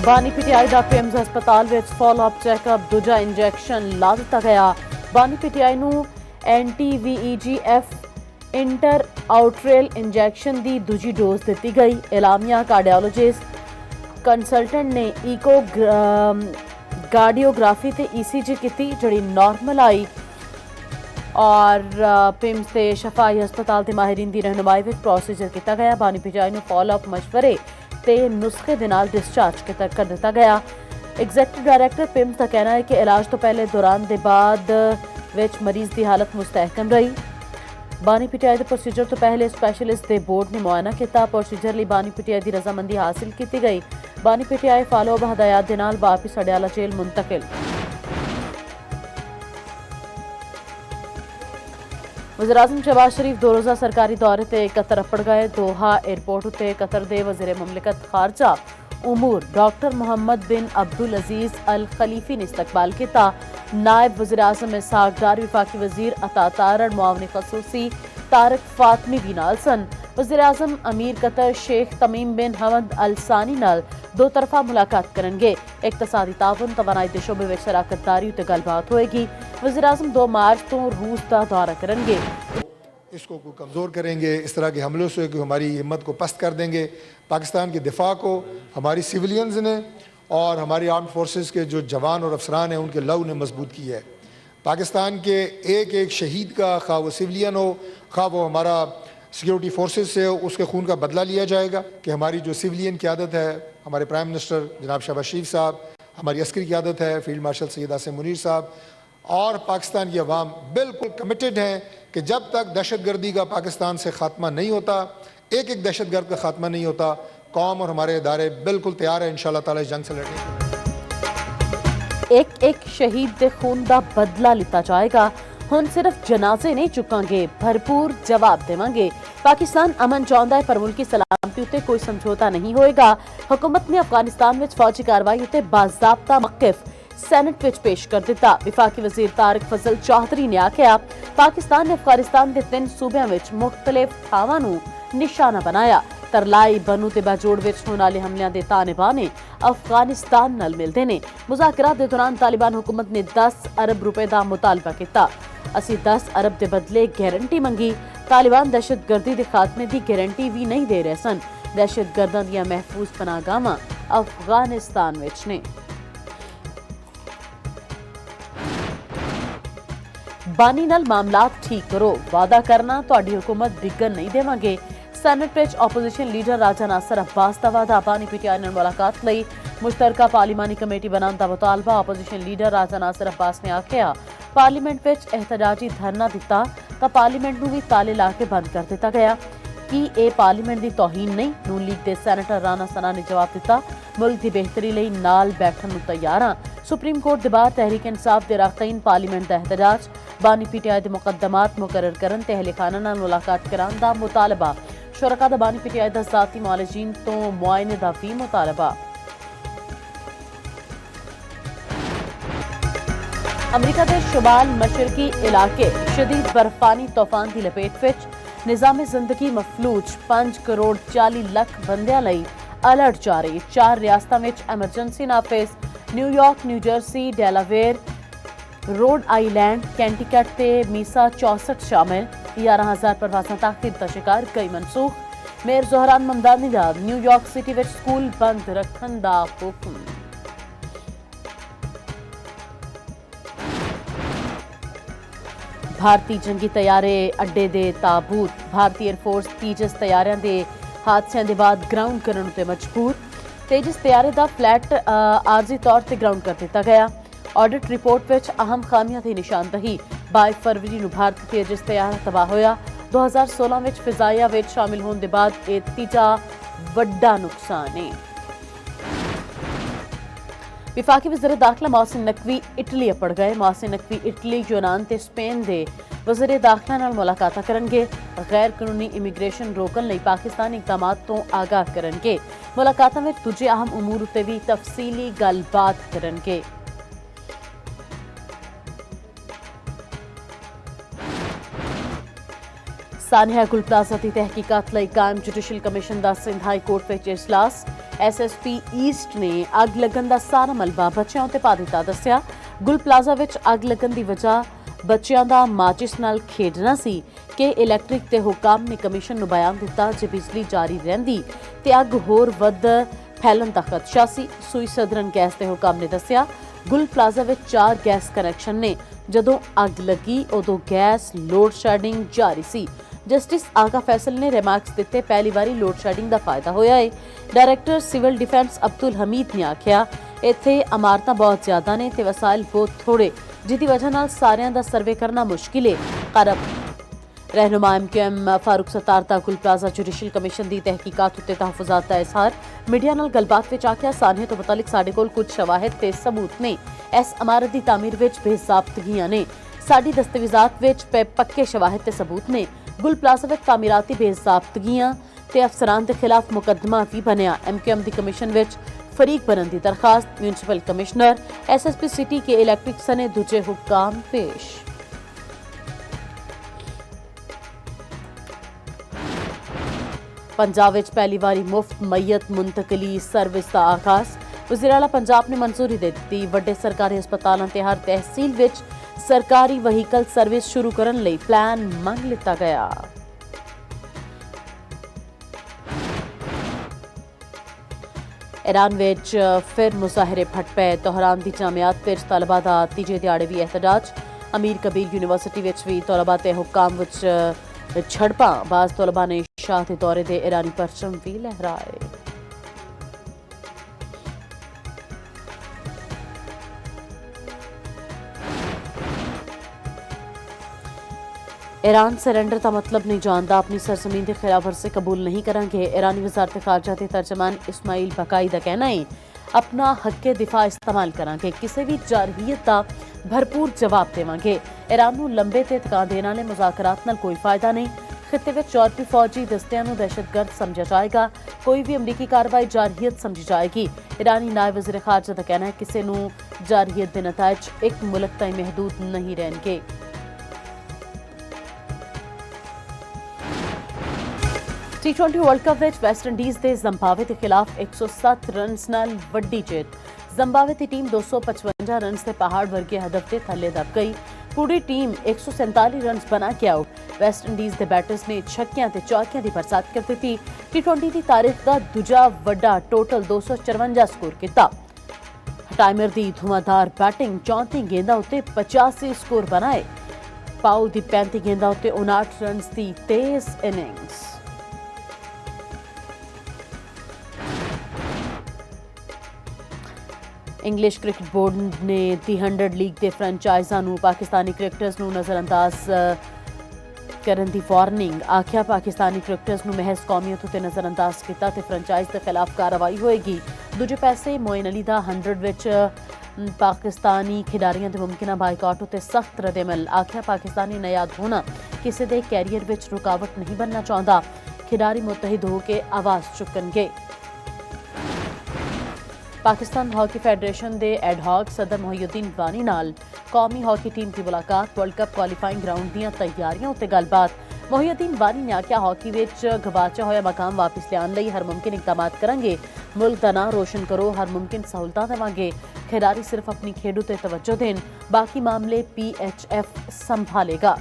ਬਾਨੀ ਪੀਟੀਆਈ ਦਾ ਪੀਐਮਜ਼ ਹਸਪਤਾਲ ਵਿੱਚ ਫਾਲੋ-ਅਪ ਚੈੱਕਅਪ ਦੂਜਾ ਇੰਜੈਕਸ਼ਨ ਲਾ ਦਿੱਤਾ ਗਿਆ। ਬਾਨੀ ਪੀਟੀਆਈ ਨੂੰ NTVEGF ਇੰਟਰ ਆਊਟਰੇਲ ਇੰਜੈਕਸ਼ਨ ਦੀ ਦੂਜੀ ਡੋਜ਼ ਦਿੱਤੀ ਗਈ। ਇਲਾਮੀਆ ਕਾਰਡੀਓਲੋਜਿਸਟ ਕੰਸਲਟੈਂਟ ਨੇ ਕਾਰਡੀਓਗ੍ਰਾਫੀ ਤੇ ECG ਕੀਤੀ ਜਿਹੜੀ ਨਾਰਮਲ आई और पिम्स के शफाई हस्पताल के माहिरीन की रहनुमाई में प्रोसीजर किया गया। बानी पीटीआई को फॉलोअप मशवरे ते नुस्खे के नाल डिस्चार्ज कर दिता गया। एग्जैक्टिव डायरैक्टर पिम्स का कहना है कि इलाज तो पहले दौरान के बाद विच मरीज की हालत मुस्तहकम रही। बानी पीटीआई के प्रोसीजर तो पहले स्पैशलिस्ट के बोर्ड ने मुआयना किया। प्रोसीजर लिए बानी पीटीआई की रजामंदी हासिल की गई। बानी पीटीआई फॉलोअप हदायत के नाल वापिस अडियाला जेल मुंतकिल। वज़ीर-ए-आज़म शहबाज शरीफ दो रोज़ा सरकारी दौरे ते कतर अपड़ गए। दोहा एयरपोर्ट उत्ते कतर दे वज़ीर मुमलिकत खारजा उमूर डॉक्टर मोहम्मद बिन अब्दुल अजीज अल खलीफी ने इस्तकबाल किया। नायब वज़ीर-ए-आज़म इसहाक डार, वफाकी वज़ीर अता तारड़, मुआवनी खसूसी तारिक फातमी भी नाल सन। वज़ीर-ए-आज़म अमीर कतर शेख तमीम बिन हमद अल सानी नाल दो तरफा मुलाकात करेंगे। इकतसादी ताउन तवानाई के शोबे में शराकतदारी उत्ते गलबात होएगी। वज़ीर-ए-आज़म 2 मार्च तो रूस का दौरा करेंगे। इसको कमज़ोर करेंगे, इस तरह के हमलों से हमारी हिम्मत को पस्त कर देंगे। पाकिस्तान के दिफा को हमारी सिविलियंस ने और हमारी आर्म फोर्सेस के जो जवान और अफसरान हैं उनके लहू ने मजबूत किया है। पाकिस्तान के एक एक शहीद का, खा वो सिविलियन हो, खा वो हमारा सिक्योरिटी फोर्सेस से हो, उसके खून का बदला लिया जाएगा। कि हमारी जो सिविलियन क़यादत है, हमारे प्राइम मिनिस्टर जनाब शहबाज शरीफ साहब, हमारी अस्करी क़यादत है फील्ड मार्शल सैयद आसिम मुनीर साहब और पाकिस्तान की अवाम बिल्कुल कमिटेड हैं कि जब तक दहशतगर्दी का पाकिस्तान से ख़ात्मा नहीं होता, एक एक दहशतगर्द का ख़ात्मा नहीं होता, कौम और हमारे इदारे बिल्कुल तैयार हैं इंशाअल्लाह ताला इस जंग से लड़ने के लिए। एक एक शहीद के खून का बदला लिता जाएगा। हुण सिर्फ जनाजे नहीं चुकांगे, भरपूर जवाब देवांगे। पाकिस्तान अमन चाहुंदा है पर मुल्की सलामती उत्ते कोई समझौता नहीं होएगा। हुकूमत ने अफगानिस्तान में फौजी कार्रवाई उत्ते बाज़ाब्ता मौक़िफ़ सैनेट विच पेश कर दिता। विफाकी वज़ीर तारिक फजल चौधरी ने आख्या पाकिस्तान ने अफगानिस्तान के 3 सूबों में मुख्तलिफ थावां नूं निशाना बनाया। तरलाई बनू ते बाजोड़ विच होने वाले हमलियां दे तानेबाने अफगानिस्तान नाल मिलदे ने। मुज़ाकरात दे दौरान तालिबान हुकूमत ने 10 अरब रुपए का मुतालबा किया। असी 10 अरब के बदले गारंटी मंगी। तालिबान दहशतगर्दी के खात्मे की गारंटी भी नहीं दे रहे सन। दहशतगर्दां दियां महफूज पनाहगाहां अफगानिस्तान विच ने। बानी नाल मामलात ठीक करो, वादा करना तुहाडी हुकूमत डिगन नहीं देवांगे। सैनेट विच ओपोजिशन लीडर राजा नासर अब्बास का वादा। बानी पीटीआई नाल मुलाकात लई मुश्तरका पार्लिमानी कमेटी बनाने का मुतालबा। ओपोजिशन लीडर राजा नासर अब्बास ने आख्या पार्लीमेंट विच एहतजाजी धरना दिता तो पार्लीमेंट नूं भी ताले ला के बंद कर दिता गया। कि यह पार्लीमेंट की तौहीन नहीं? नून लीग के सैनेटर राणा सना ने जवाब दिता मुल्क की बेहतरी लई नाल बैठण नूं तैयार हां। सुप्रीम कोर्ट दे बाहर तहरीक इंसाफ दे राखतीन पार्लीमेंट का एहतजाज। बानी पीटीआई के मुकदमात मुकर्रर करन ते अहले खाना नाल मुलाकात कराने का मुतालबा। शुरका दा बानी पीटीआई दा ज़ाती मुआलजीन तो मुआयने दा भी मुतालबा। अमरीका के शुमाल मशरकी इलाके शदीद बर्फानी तूफान की लपेट विच। निज़ाम जिंदगी मफलूज। 5 करोड़ 40 लाख बंदियां लई अलर्ट जारी। 4 रियासतां विच एमरजेंसी नाफिज। New York, New Jersey, Delaware, Rhode Island, Connecticut ते मीसा 64 शामिल। 11,000 प्रवासां ताखीर का शिकार, कई मनसूख। मेयर ज़ोहरान ममदानी दा न्यूयॉर्क सिटी विच स्कूल बंद रखने का हुक्म। भारतीय जंगी तैयारे अड्डे दे ताबूत। भारतीय एयरफोर्स तेजस तैयारियां दे हादसों के बाद ग्राउंड करने ते मजबूर। तेजस तैयारे का फ्लैट आरजी तौर पर ग्राउंड कर दिता गया। ऑडिट रिपोर्ट विच अहम खामियां की निशानदही। 22 फरवरी नूं भारतीय तेजस तैयारा तबाह होया। 2016 विच फिजाइया विच शामिल होने के बाद यह तीजा वड्डा नुकसान है। विफाकी वज़ीर दाखिला मोहसिन नकवी इटली अपड़ गए। मोहसिन नकवी इटली, यूनान ते स्पेन के वज़ीर दाखिला नाल मुलाकात करेंगे। गैर कानूनी इमीग्रेशन रोकने लई पाकिस्तानी इकदामात तो आगाह करेंगे। मुलाकातां विच दूजे अहम उमूर उत्ते भी तफसीली गलबात करेंगे। सानिया गुल प्लाजा की तहकीकात लई कायम जुडिशल कमीशन का सिंध हाई कोर्ट विच इजलास। ਐਸਐਸਪੀ ਈਸਟ ਨੇ ਅੱਗ ਲੱਗਣ ਦਾ ਸਾਰਾ ਮਲਬਾ ਬੱਚਿਆਂ ਉੱਤੇ ਪਾ ਦਿੱਤਾ ਦੱਸਿਆ। ਗੁਲ ਪਲਾਜ਼ਾ ਵਿੱਚ ਅੱਗ ਲੱਗਣ ਦੀ ਵਜ੍ਹਾ ਬੱਚਿਆਂ ਦਾ ਮਾਚਿਸ ਨਾਲ ਖੇਡਣਾ ਸੀ ਕਿ ਇਲੈਕਟ੍ਰਿਕ ਤੇ ਹੁਕਾਮ ਨੇ ਕਮਿਸ਼ਨ ਨੂੰ ਬਿਆਨ ਦਿੱਤਾ ਜੇ ਬਿਜਲੀ ਜਾਰੀ ਰਹਿੰਦੀ ਤੇ ਅੱਗ ਹੋਰ ਵੱਧ ਫੈਲਣ ਦਾ ਖਦਸ਼ਾ ਸੀ। ਸੂਈ ਸਦਰਨ ਗੈਸ ਤੇ ਹੁਕਾਮ ਨੇ ਦੱਸਿਆ ਗੁਲ ਪਲਾਜ਼ਾ ਵਿੱਚ 4 ਗੈਸ ਕਨੈਕਸ਼ਨ ਨੇ। ਜਦੋਂ ਅੱਗ ਲੱਗੀ ਉਦੋਂ ਗੈਸ ਲੋਡ ਸ਼ੈਡਿੰਗ ਜਾਰੀ ਸੀ। ਜਸਟਿਸ ਆਗਾ ਫੈਸਲ ਨੇ ਰਿਮਾਰਕਸ ਦਿੱਤੇ ਪਹਿਲੀ ਵਾਰੀ ਲੋਡ ਸ਼ੈਡਿੰਗ ਦਾ ਫਾਇਦਾ ਹੋਇਆ ਹੈ। Director civil defence Abdul Hamid ਨੇ ਆਖਿਆ ਇੱਥੇ ਇਮਾਰਤਾਂ ਬਹੁਤ ਜ਼ਿਆਦਾ ਨੇ ਤੇ ਵਸਾਇਲ ਬਹੁਤ ਥੋੜੇ ਜਿਹਦੀ ਵਜ੍ਹਾ ਨਾਲ ਸਾਰਿਆਂ ਦਾ ਸਰਵੇ ਕਰਨਾ ਮੁਸ਼ਕਿਲ ਹੈ। ਕਰਬ ਰਹਿਨੁਮਾ MQM ਫਾਰੂਕ ਸਤਾਰ ਦਾ ਗੁਲ ਪਲਾਜ਼ਾ ਜੁਡੀਸ਼ੀਅਲ ਕਮਿਸ਼ਨ ਦੀ ਤਹਿਕੀਕਾਤ ਉੱਤੇ ਤਹਫੁਜ਼ਾਤ ਦਾ ਇਜ਼ਹਾਰ। ਮੀਡੀਆ ਨਾਲ ਗੱਲਬਾਤ ਵਿੱਚ ਆਖਿਆ ਸਾਨੀਆਂ ਤੋਂ ਮੁਤਲਕ ਸਾਡੇ ਕੋਲ ਕੁਝ ਸ਼ਵਾਹਿਦ ਤੇ ਸਬੂਤ ਨੇ। ਇਸ ਇਮਾਰਤ ਦੀ ਤਾਮੀਰ ਵਿੱਚ ਬੇਜ਼ਾਬਤਗੀਆਂ ਨੇ। ਸਾਡੀ ਦਸਤਾਵੇਜ਼ਾਤ ਵਿੱਚ ਪੱਕੇ ਸ਼ਵਾਹਿਦ ਤੇ ਸਬੂਤ ਨੇ। ਗੁਲ ਪਲਾਜ਼ਾ ਵਿੱਚ ਤਾਮੀਰਾਤੀ ਬੇਜ਼ਾਬਤਗੀਆਂ ਤੇ ਅਫਸਰਾਂ ਦੇ ਖਿਲਾਫ ਮੁਕੱਦਮਾ ਵੀ ਬਣਿਆ। MQM ਦੀ ਕਮਿਸ਼ਨ ਵਿੱਚ फरीक बनन की दरखास्त। म्यूनसिपल कमिश्नर SSP सिटी के इलैक्ट्रिक सने दूजे हुक्काम पेश। पंजाब विच पहली बारी मुफ्त मैयत मुंतकली सर्विस का आगाज। वज़ीर आला पंजाब ने मंजूरी दे दी। वड्डे सरकारी हस्पतालों ते हर तहसील विच सरकारी वहीकल सर्विस शुरू करन लई प्लान मंग लिता गया। ईरान विच फिर मुजाहरे फट पे। तोहरान दी जामियात विच तलबा दा तीजे दिहाड़े भी एहतजाज। अमीर कबीर यूनिवर्सिटी विच भी तलबा ते हुक्काम विच झड़पां। बाज़ तलबा ने शाह दे दौरे दे ईरानी परचम भी लहराए। ईरान सरेंडर का मतलब नहीं जानता। अपनी सरजमीन की खिलाफ वर्जी कबूल नहीं करेंगे। ईरानी वजारत खारजा के तर्जमान इस्माइल बकाई का कहना है अपना हक दिफा इस्तेमाल करांगे किसी भी जारहीत का भरपूर जवाब देवांगे। ईरान नूं लंबे ते थका देने वाले मुज़ाकरात नाल कोई फायदा नहीं। खिते में यूरोपी फौजी दस्तियां नूं दहशतगर्द समझा जाएगा। कोई भी अमरीकी कार्रवाई जारहीत समझी जाएगी। ईरानी नायब वज़ीर खारजा का कहना है किसी नूं जारहीत के नताइज एक मुल्क ताईं महदूद नहीं रहेंगे। T20 world cup which West Indies के जिम्बाब्वे के खिलाफ 107 रन्स नाल वड्डी जीत। जिम्बाब्वे की टीम 255 रन्स के पहाड़ वर्गे हदफ के थले दब गई। पूरी टीम 147 रन्स बना के आउट। वेस्ट इंडीज़ के बैटर्स ने छक्कियां ते चौकियां की बरसात कर दी। T20 की तारीख का दूजा वड्डा टोटल 254 स्कोर किया। टाइमर की धुआंधार बैटिंग 34 गेंदा उत्ते 85 स्कोर बनाए। पाउ की 35 गेंदा उत्ते 59 रन्स की तेज इनिंग्स। इंग्लिश क्रिकेट बोर्ड ने दी 100 लीग के फ्रेंचाइज़ां नूं पाकिस्तानी क्रिकेटर्स नूं नज़रअंदाज करन दी वार्निंग। आख्या पाकिस्तानी क्रिकेटर्स नूं महज कौमीयत उत्ते नज़रअंदाज किया ते फ्रेंचाइज के खिलाफ कार्रवाई होएगी। दूजे पासे मोइन अली दा 100 विच पाकिस्तानी खिडारियों के मुमकिन बाइकाट उत्ते सख्त रद्द-ए-अमल। आख्या पाकिस्तानी नयाद होना किसी के कैरियर विच रुकावट नहीं बनना चाहता। खिडारी मुतहिद होकर आवाज़ चुकणगे। पाकिस्तान हॉकी फेडरेशन के एडहॉक सदर मोहिउद्दीन वानी नाल कौमी हॉकी टीम की मुलाकात। वर्ल्ड कप क्वालीफाइंग ग्राउंड दीआं तैयारियां उत्ते गलबात। मोहिउद्दीन वानी ने आख्या हॉकी विच गवाचा होया मकाम वापस लियाण लई हर मुमकिन इकदाम करांगे। मुल्क दा नां रोशन करो हर मुमकिन सहूलतां देवांगे। खिडारी सिर्फ अपनी खेड उत्ते तवज्जो देन बाकी मामले PHF संभालेगा।